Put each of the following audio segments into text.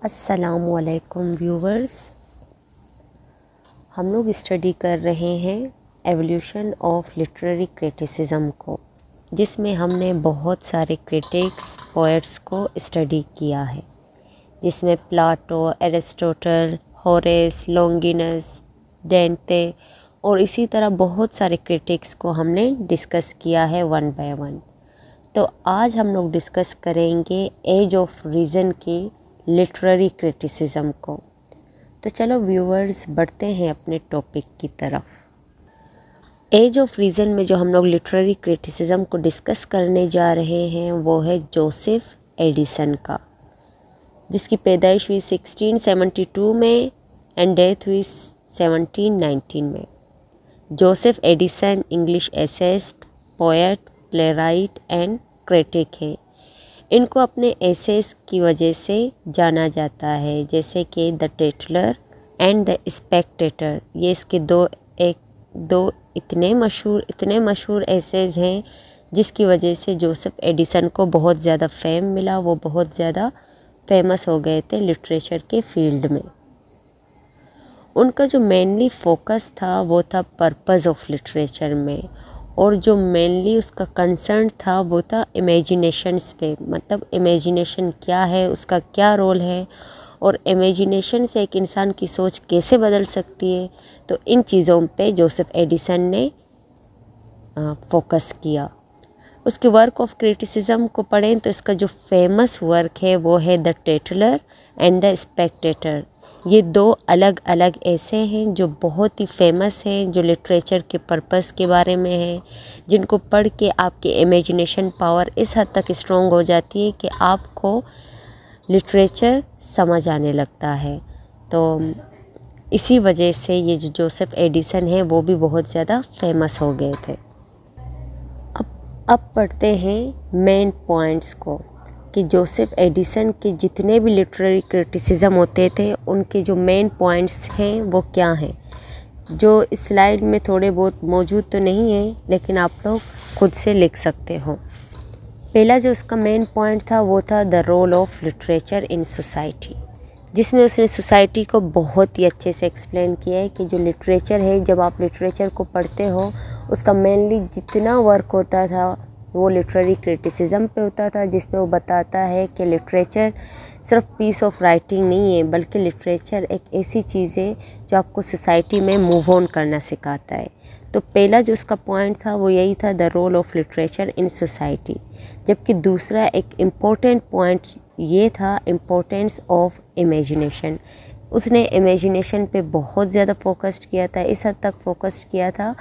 अस्सलामुअलैकुम व्यूवर्स, हम लोग स्टडी कर रहे हैं एवोल्यूशन ऑफ लिटरेरी क्रिटिसिज्म को, जिसमें हमने बहुत सारे क्रिटिक्स पोएट्स को स्टडी किया है, जिसमें Plato, Aristotle, Horace, Longinus, Dante और इसी तरह बहुत सारे क्रिटिक्स को हमने डिस्कस किया है वन बाय वन। तो आज हम लोग डिस्कस करेंगे एज ऑफ रीज़न की लिटरेरी क्रिटिसिज्म को। तो चलो व्यूअर्स बढ़ते हैं अपने टॉपिक की तरफ। एज ऑफ रीज़न में जो हम लोग लिटरेरी क्रिटिसिज्म को डिस्कस करने जा रहे हैं वो है जोसेफ एडिसन का, जिसकी पैदाइश हुई 1672 में एंड डेथ हुई 1719 में। Joseph Addison English essayist, poet, playwright and critic है। इनको अपने एसेस की वजह से जाना जाता है, जैसे कि द टेटलर एंड द स्पेक्टेटर। ये इसके दो इतने मशहूर एसेज हैं जिसकी वजह से जोसेफ एडिसन को बहुत ज़्यादा फेम मिला। वो बहुत ज़्यादा फेमस हो गए थे लिटरेचर के फील्ड में। उनका जो मेनली फोकस था वो था पर्पस ऑफ लिटरेचर में, और जो मेनली उसका कंसर्न था वो था इमेजिनेशंस पे, मतलब इमेजिनेशन क्या है, उसका क्या रोल है और इमेजिनेशन से एक इंसान की सोच कैसे बदल सकती है। तो इन चीज़ों पे जोसेफ एडिसन ने फोकस किया। उसके वर्क ऑफ क्रिटिसिज्म को पढ़ें तो इसका जो फेमस वर्क है वो है द टेटलर एंड द स्पेक्टेटर। ये दो अलग अलग ऐसे हैं जो बहुत ही फेमस हैं, जो लिटरेचर के पर्पस के बारे में है, जिनको पढ़ के आपकी इमेजिनेशन पावर इस हद तक स्ट्रॉन्ग हो जाती है कि आपको लिटरेचर समझ आने लगता है। तो इसी वजह से ये जो जोसेफ एडिसन है वो भी बहुत ज़्यादा फेमस हो गए थे। अब पढ़ते हैं मेन पॉइंट्स को कि जोसेफ एडिसन के जितने भी लिटरेरी क्रिटिसिज्म होते थे उनके जो मेन पॉइंट्स हैं वो क्या हैं, जो स्लाइड में थोड़े बहुत मौजूद तो नहीं है, लेकिन आप लोग खुद से लिख सकते हो। पहला जो उसका मेन पॉइंट था वो था the role of literature in society, जिसमें उसने सोसाइटी को बहुत ही अच्छे से एक्सप्लेन किया है कि जो लिटरेचर है, जब आप लिटरेचर को पढ़ते हो उसका मेनली जितना वर्क होता था वो लिटरेरी क्रिटिसिज्म पे होता था, जिसमें वो बताता है कि लिटरेचर सिर्फ पीस ऑफ राइटिंग नहीं है, बल्कि लिटरेचर एक ऐसी चीज़ है जो आपको सोसाइटी में मूव ऑन करना सिखाता है। तो पहला जो उसका पॉइंट था वो यही था, the role of literature in society. जबकि दूसरा एक इम्पोर्टेंट पॉइंट ये था, इम्पोर्टेंस ऑफ इमेजिनेशन। उसने इमेजिनेशन पे बहुत ज़्यादा फोकस्ड किया था, इस हद तक फोकस्ड किया था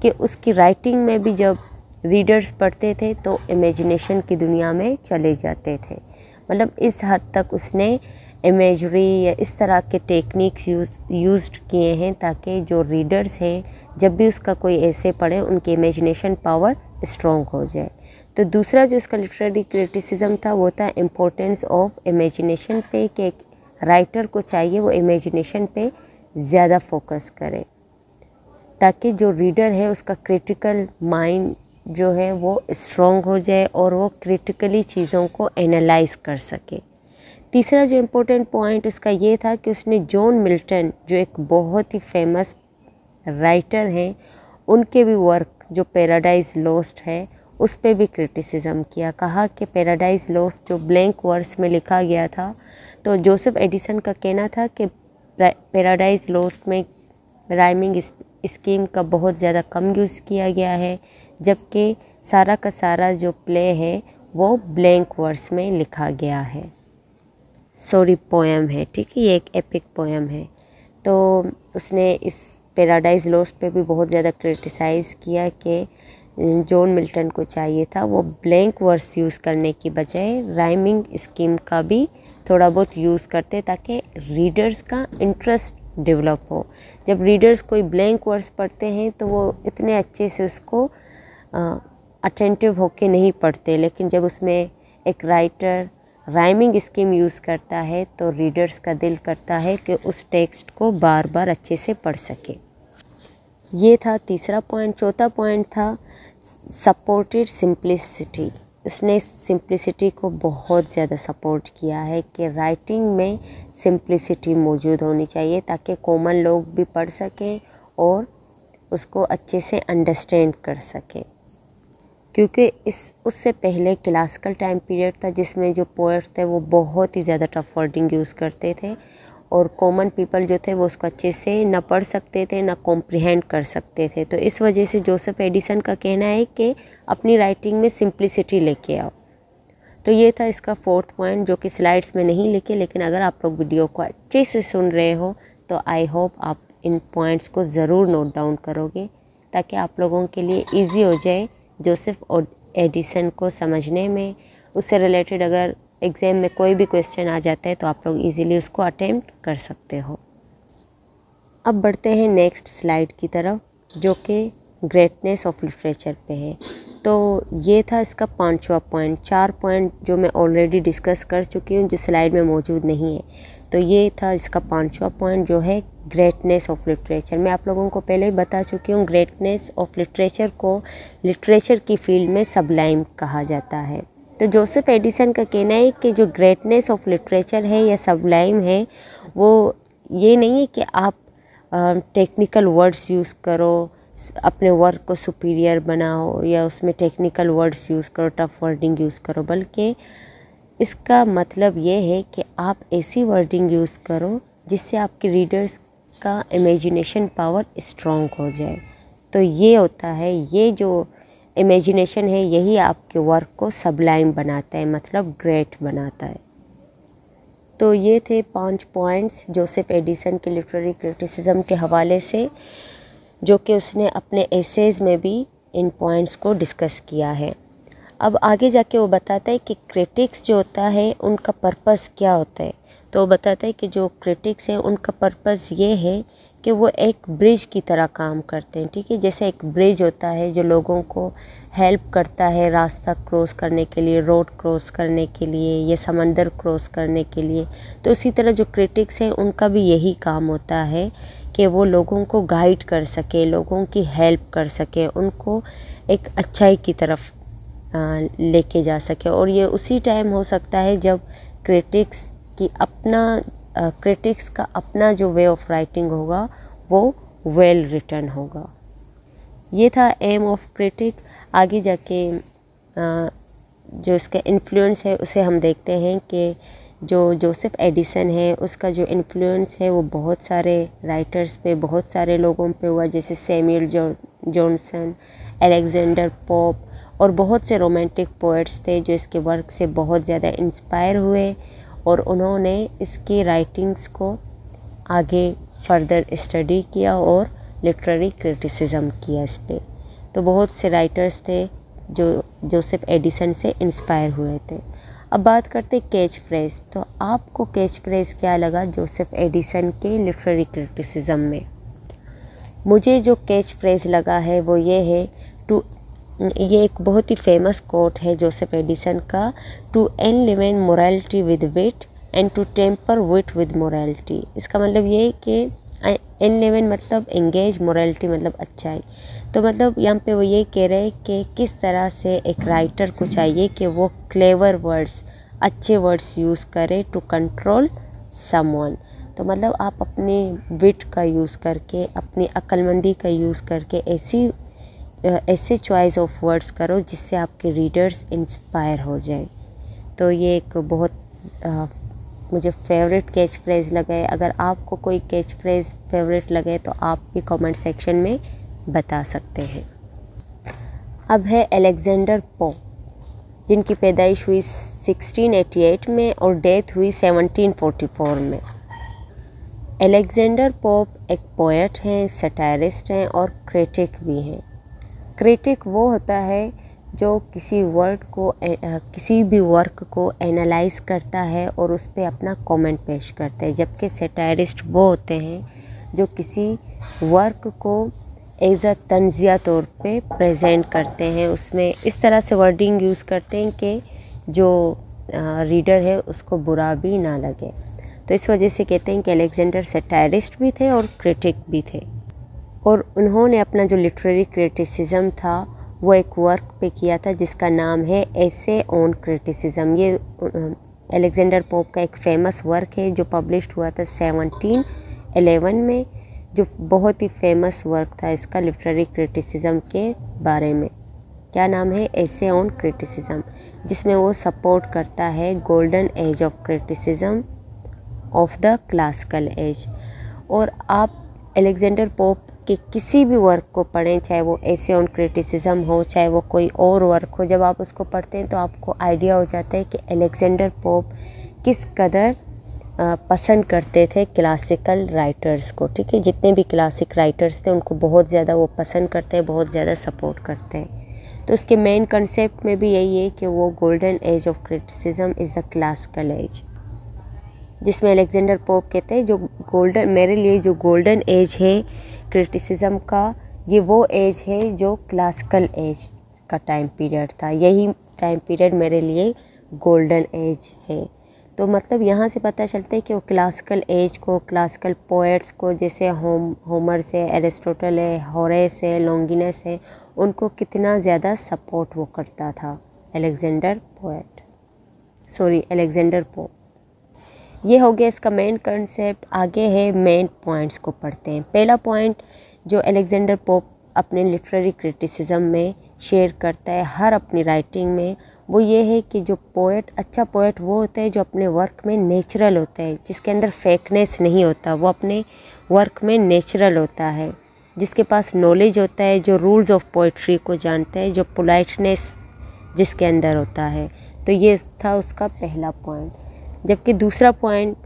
कि उसकी राइटिंग में भी जब रीडर्स पढ़ते थे तो इमेजिनेशन की दुनिया में चले जाते थे। मतलब इस हद तक उसने इमेजरी या इस तरह के टेक्निक्स यूज्ड किए हैं ताकि जो रीडर्स हैं जब भी उसका कोई ऐसे पढ़े उनकी इमेजिनेशन पावर स्ट्रॉन्ग हो जाए। तो दूसरा जो इसका लिटरेरी क्रिटिसिज्म था वो था इम्पोर्टेंस ऑफ इमेजिनेशन पे, कि एक राइटर को चाहिए वो इमेजिनेशन पे ज़्यादा फोकस करे ताकि जो रीडर है उसका क्रिटिकल माइंड जो है वो स्ट्रॉन्ग हो जाए और वो क्रिटिकली चीज़ों को एनालाइज कर सके। तीसरा जो इम्पोर्टेंट पॉइंट उसका ये था कि उसने जॉन मिल्टन, जो एक बहुत ही फेमस राइटर हैं, उनके भी वर्क जो पैराडाइज लॉस्ट है उस पर भी क्रिटिसिज्म किया। कहा कि पैराडाइज लॉस्ट जो ब्लैंक वर्स में लिखा गया था, तो जोसेफ एडिसन का कहना था कि पैराडाइज लॉस्ट में राइमिंग स्कीम का बहुत ज़्यादा कम यूज़ किया गया है, जबकि सारा का सारा जो प्ले है वो ब्लैंक वर्स में लिखा गया है। पोएम है, ठीक है, ये एक एपिक पोएम है। तो उसने इस पैराडाइज लॉस्ट पे भी बहुत ज़्यादा क्रिटिसाइज़ किया कि जॉन मिल्टन को चाहिए था वो ब्लैंक वर्स यूज़ करने की बजाय राइमिंग स्कीम का भी थोड़ा बहुत यूज़ करते ताकि रीडर्स का इंटरेस्ट डेवलप हो। जब रीडर्स कोई ब्लैंक वर्स पढ़ते हैं तो वो इतने अच्छे से उसको अटेंटिव होके नहीं पढ़ते, लेकिन जब उसमें एक राइटर राइमिंग स्कीम यूज़ करता है तो रीडर्स का दिल करता है कि उस टेक्स्ट को बार बार अच्छे से पढ़ सके। ये था तीसरा पॉइंट। चौथा पॉइंट था सपोर्टेड सिंप्लिसिटी, उसने सिंप्लिसिटी को बहुत ज़्यादा सपोर्ट किया है कि राइटिंग में सिंप्लिसिटी मौजूद होनी चाहिए ताकि कॉमन लोग भी पढ़ सकें और उसको अच्छे से अंडरस्टैंड कर सकें। क्योंकि उससे पहले क्लासिकल टाइम पीरियड था जिसमें जो पोएट थे वो बहुत ही ज़्यादा टफ वर्डिंग यूज़ करते थे और कॉमन पीपल जो थे वो उसको अच्छे से ना पढ़ सकते थे ना कॉम्प्रिहेंड कर सकते थे। तो इस वजह से जोसेफ एडिसन का कहना है कि अपनी राइटिंग में सिंप्लिसिटी लेके आओ। तो ये था इसका 4th पॉइंट जो कि स्लाइड्स में नहीं लिखे, लेकिन अगर आप लोग वीडियो को अच्छे से सुन रहे हो तो आई होप आप इन पॉइंट्स को ज़रूर नोट डाउन करोगे ताकि आप लोगों के लिए ईजी हो जाए जोसेफ एडिसन को समझने में। उससे रिलेटेड अगर एग्ज़ाम में कोई भी क्वेश्चन आ जाता है तो आप लोग इजीली उसको अटेम्प्ट कर सकते हो। अब बढ़ते हैं नेक्स्ट स्लाइड की तरफ जो कि ग्रेटनेस ऑफ लिटरेचर पे है। तो ये था इसका 5वां पॉइंट। 4 पॉइंट जो मैं ऑलरेडी डिस्कस कर चुकी हूँ जो स्लाइड में मौजूद नहीं है। तो ये था इसका 5वां पॉइंट जो है ग्रेटनेस ऑफ लिटरेचर। मैं आप लोगों को पहले ही बता चुकी हूँ ग्रेटनेस ऑफ लिटरेचर को लिटरेचर की फील्ड में सबलाइम कहा जाता है। तो जोसेफ एडिसन का कहना है कि जो ग्रेटनेस ऑफ लिटरेचर है या सबलाइम है वो ये नहीं है कि आप टेक्निकल वर्ड्स यूज़ करो, अपने वर्क को सुपीरियर बनाओ या उसमें टेक्निकल वर्ड्स यूज़ करो, टफ वर्डिंग यूज़ करो, बल्कि इसका मतलब ये है कि आप ऐसी वर्डिंग यूज़ करो जिससे आपके रीडर्स का इमेजिनेशन पावर स्ट्रॉन्ग हो जाए। तो ये होता है, ये जो इमेजिनेशन है यही आपके वर्क को सबलाइम बनाता है, मतलब ग्रेट बनाता है। तो ये थे 5 पॉइंट्स जोसेफ एडिसन के लिटरेरी क्रिटिसिज्म के हवाले से जो कि उसने अपने एसेज में भी इन पॉइंट्स को डिस्कस किया है। अब आगे जाके वो बताता है कि क्रिटिक्स जो होता है उनका पर्पस क्या होता है। तो वो बताता है कि जो क्रिटिक्स हैं उनका पर्पस ये है कि वो एक ब्रिज की तरह काम करते हैं, ठीक है। जैसे एक ब्रिज होता है जो लोगों को हेल्प करता है रास्ता क्रॉस करने के लिए, रोड क्रॉस करने के लिए या समंदर क्रॉस करने के लिए। तो उसी तरह जो क्रिटिक्स हैं उनका भी यही काम होता है कि वो लोगों को गाइड कर सके, लोगों की हेल्प कर सके, उनको एक अच्छाई की तरफ लेके जा सके। और ये उसी टाइम हो सकता है जब क्रिटिक्स का अपना जो वे ऑफ राइटिंग होगा वो वेल रिटन होगा। ये था एम ऑफ क्रिटिक। आगे जाके जो इसका इन्फ्लुएंस है उसे हम देखते हैं कि जो जोसेफ एडिसन है उसका जो इन्फ्लुएंस है वो बहुत सारे राइटर्स पे, बहुत सारे लोगों पे हुआ, जैसे सैमुअल जॉनसन, अलेक्जेंडर पोप और बहुत से रोमांटिक पोएट्स थे जो इसके वर्क से बहुत ज़्यादा इंस्पायर हुए और उन्होंने इसकी राइटिंग्स को आगे फर्दर स्टडी किया और लिटरेरी क्रिटिसिज्म किया इस पर। तो बहुत से राइटर्स थे जो जोसेफ एडिसन से इंस्पायर हुए थे। अब बात करते कैच फ्रेज। तो आपको कैच फ्रेज क्या लगा जोसेफ एडिसन के लिटरेरी क्रिटिसिज्म में? मुझे जो कैच फ्रेज लगा है वो ये है, ये एक बहुत ही फेमस कोट है जोसेफ एडिसन का, to enliven morality with wit and to temper wit with morality. इसका मतलब ये है कि एनलिवेन मतलब एंगेज, मोरालिटी मतलब अच्छाई। तो मतलब यहाँ पे वो ये कह रहे हैं कि किस तरह से एक राइटर को चाहिए कि वो क्लेवर वर्ड्स, अच्छे वर्ड्स यूज़ करे टू कंट्रोल समवन। तो मतलब आप अपने विट का यूज़ करके, अपनी अक्लमंदी का यूज़ करके ऐसे चॉइस ऑफ वर्ड्स करो जिससे आपके रीडर्स इंस्पायर हो जाए। तो ये एक बहुत मुझे फेवरेट कैच फ्रेज लगा है। अगर आपको कोई कैच फ्रेज फेवरेट लगे तो आप भी कमेंट सेक्शन में बता सकते हैं। अब है अलेक्जेंडर पोप, जिनकी पैदाइश हुई 1688 में और डेथ हुई 1744 में। अलेक्जेंडर पोप एक पोएट हैं, सटायरिस्ट हैं और क्रिटिक भी हैं। क्रिटिक वो होता है जो किसी भी वर्क को एनालाइज करता है और उस पर अपना कमेंट पेश करता है, जबकि सटायरिस्ट वो होते हैं जो किसी वर्क को एज अ तंजिया तौर पे प्रेजेंट करते हैं, उसमें इस तरह से वर्डिंग यूज़ करते हैं कि जो रीडर है उसको बुरा भी ना लगे। तो इस वजह से कहते हैं कि अलेक्जेंडर सटायरिस्ट भी थे और क्रिटिक भी थे। और उन्होंने अपना जो लिटरेरी क्रिटिसिज्म था वो एक वर्क पे किया था जिसका नाम है एसे ऑन क्रिटिसिज्म। ये अलेक्जेंडर पोप का एक फेमस वर्क है जो पब्लिश्ड हुआ था 1711 में, जो बहुत ही फेमस वर्क था इसका लिटरेरी क्रिटिसिज्म के बारे में। क्या नाम है? एसे ऑन क्रिटिसिज्म, जिसमें वो सपोर्ट करता है golden age of criticism of the classical as. और आप अलेक्जेंडर पोप के किसी भी वर्क को पढ़ें, चाहे वो एसे ऑन क्रिटिसिज्म हो, चाहे वो कोई और वर्क हो, जब आप उसको पढ़ते हैं तो आपको आइडिया हो जाता है कि अलेक्जेंडर पोप किस कदर पसंद करते थे क्लासिकल राइटर्स को। ठीक है, जितने भी क्लासिक राइटर्स थे उनको बहुत ज़्यादा वो पसंद करते हैं, बहुत ज़्यादा सपोर्ट करते हैं। तो उसके मेन कंसेप्ट में भी यही है कि वो golden age of criticism is the classical as, जिसमें अलेक्जेंडर पोप कहते हैं जो गोल्डन, मेरे लिए जो गोल्डन एज है क्रिटिसिज्म का, ये वो एज है जो क्लासिकल एज का टाइम पीरियड था। यही टाइम पीरियड मेरे लिए गोल्डन एज है। तो मतलब यहाँ से पता चलता है कि वो क्लासिकल एज को, क्लासिकल पोएट्स को, जैसे होमर से, एरिस्टोटल है, होरेस है, लॉन्गिनस है, उनको कितना ज़्यादा सपोर्ट वो करता था अलेक्जेंडर पोप। ये हो गया इसका मेन कंसेप्ट। आगे है मेन पॉइंट्स को पढ़ते हैं। पहला पॉइंट जो अलेक्जेंडर पोप अपने लिटरेरी क्रिटिसिज्म में शेयर करता है हर अपनी राइटिंग में, वो ये है कि जो पोएट, अच्छा पोएट वो होता है जो अपने वर्क में नेचुरल होता है, जिसके अंदर फेकनेस नहीं होता, वो अपने वर्क में नेचुरल होता है, जिसके पास नॉलेज होता है, जो रूल्स ऑफ पोइट्री को जानता है, जो पोलाइटनेस जिसके अंदर होता है। तो ये था उसका पहला पॉइंट। जबकि दूसरा पॉइंट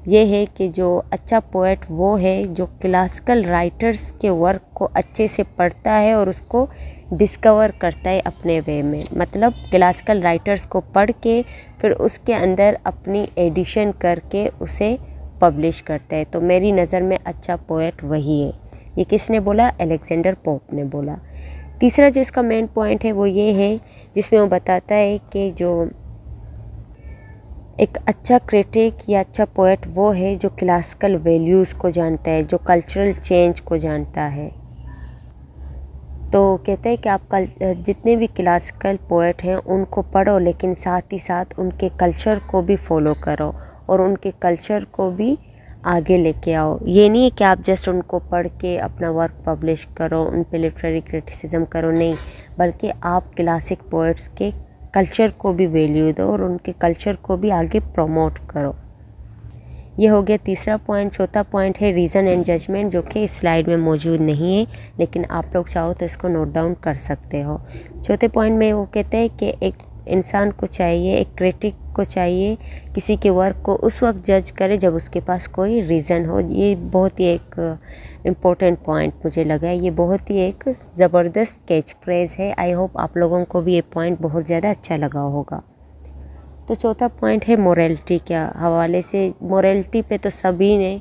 ये है कि जो अच्छा पोएट वो है जो क्लासिकल राइटर्स के वर्क को अच्छे से पढ़ता है और उसको डिस्कवर करता है अपने वे में। मतलब क्लासिकल राइटर्स को पढ़ के फिर उसके अंदर अपनी एडिशन करके उसे पब्लिश करता है। तो मेरी नज़र में अच्छा पोएट वही है। ये किसने बोला? अलेक्जेंडर पोप ने बोला। तीसरा जो इसका मेन पॉइंट है वो ये है जिसमें वो बताता है कि जो एक अच्छा क्रिटिक या अच्छा पोएट वो है जो क्लासिकल वैल्यूज़ को जानता है, जो कल्चरल चेंज को जानता है। तो कहते हैं कि आप जितने भी क्लासिकल पोएट हैं उनको पढ़ो, लेकिन साथ ही साथ उनके कल्चर को भी फॉलो करो और उनके कल्चर को भी आगे लेके आओ। ये नहीं है कि आप जस्ट उनको पढ़ के अपना वर्क पब्लिश करो, उन पे लिटरेरी क्रिटिसिज्म करो, नहीं, बल्कि आप क्लासिक पोएट्स के कल्चर को भी वैल्यू दो और उनके कल्चर को भी आगे प्रमोट करो। ये हो गया तीसरा पॉइंट। चौथा पॉइंट है रीज़न एंड जजमेंट, जो कि इस स्लाइड में मौजूद नहीं है, लेकिन आप लोग चाहो तो इसको नोट डाउन कर सकते हो। चौथे पॉइंट में वो कहते हैं कि एक इंसान को चाहिए, एक क्रिटिक को चाहिए किसी के वर्क को उस वक्त जज करे जब उसके पास कोई रीज़न हो। ये बहुत ही एक इम्पोर्टेंट पॉइंट मुझे लगा है। ये बहुत ही एक ज़बरदस्त कैच फ्रेज़ है। आई होप आप लोगों को भी ये पॉइंट बहुत ज़्यादा अच्छा लगा होगा। तो चौथा पॉइंट है मोरालिटी के हवाले से। मोरालिटी पे तो सभी ने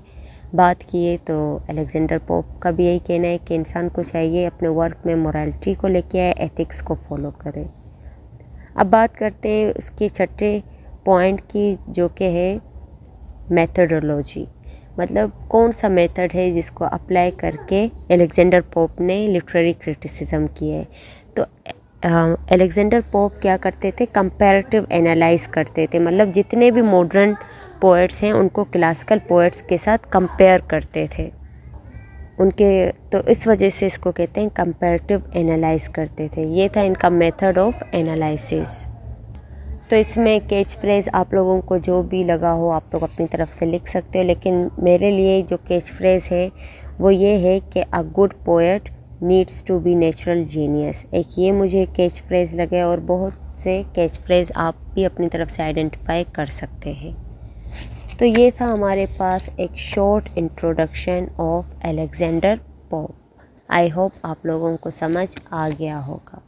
बात की है, तो अलेक्जेंडर पोप का भी यही कहना है कि इंसान को चाहिए अपने वर्क में मोरालिटी को लेके आए, एथिक्स को फॉलो करे। अब बात करते हैं उसके छठे पॉइंट की, जो कि है मेथडोलॉजी। मतलब कौन सा मेथड है जिसको अप्लाई करके अलेक्जेंडर पोप ने लिटरेरी क्रिटिसिज्म की है। तो अलेक्जेंडर पोप क्या करते थे? कंपैरेटिव एनालाइज करते थे। मतलब जितने भी मॉडर्न पोएट्स हैं उनको क्लासिकल पोएट्स के साथ कंपेयर करते थे उनके, तो इस वजह से इसको कहते हैं कंपैरेटिव एनालाइज करते थे। ये था इनका मेथड ऑफ एनालिसिस। तो इसमें कैच फ्रेज़ आप लोगों को जो भी लगा हो आप लोग अपनी तरफ से लिख सकते हो, लेकिन मेरे लिए जो कैच फ्रेज़ है वो ये है कि a good poet needs to be natural genius. एक ये मुझे कैच फ्रेज़ लगे और बहुत से कैच फ्रेज़ आप भी अपनी तरफ से आइडेंटिफाई कर सकते हैं। तो ये था हमारे पास एक short introduction of Alexander pope. I hope आप लोगों को समझ आ गया होगा।